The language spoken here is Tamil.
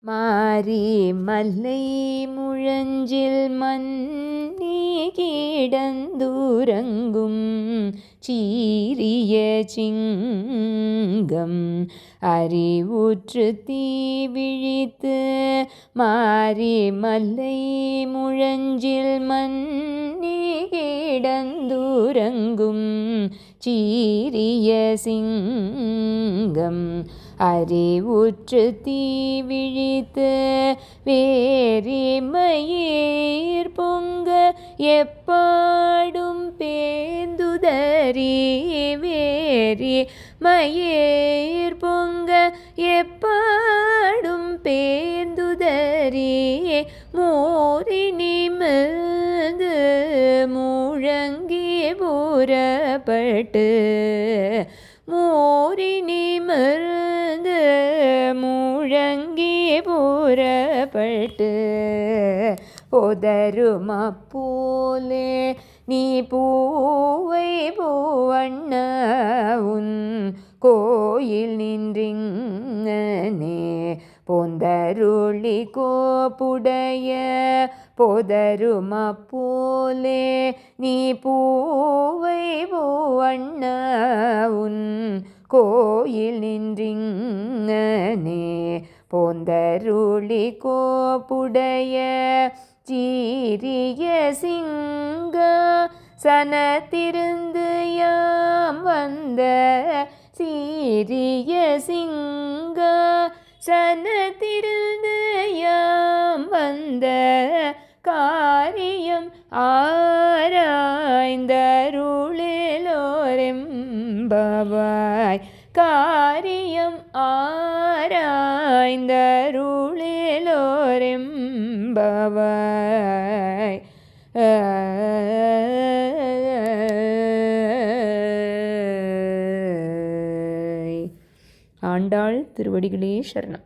மாரி மல்லை முழஞ்சில் மன்னி கிடந்துறங்கும் சீரிய சிங்கம் அறிவுற்று தீ விழித்து மாரி மல்லை முழஞ்சில் மன்னி கிடந்துறங்கும் சீரிய சிங்கம் அறிவுற்று தீ விழித்து வேரி மயிர் பொங்க எப்பாடும் பேந்துதறி வேரி மயிர் பொங்க எப்பாடும் பேந்துதறி மோரி நிமிர்ந்து முழங்கி புறப்பட்டு மோரி நிமிர்ந்து முழங்கி புறப்பட்டு போதருமா போலே நீ பூவை பூவண்ண உன் கோயில் நின்றிங்கனே போந்தருளி கோப்புடைய போதருமா போலே நீ பூவை பூவண்ண உன் கோயில் நின்றிங்கனே போந்தருளி கோப்புடைய சீரிய சிங்க சனத்திருந்து யாம் வந்த சீரிய சிங்க சனத்திருந்து யாம் வந்த காரியம் ஆராய்ந்தருளேலோரெம்பாவாய் காரியம் ஆராய்ந்தருளேலோரெம்பாவாய். ஆண்டாள் திருவடிகளே சரணம்.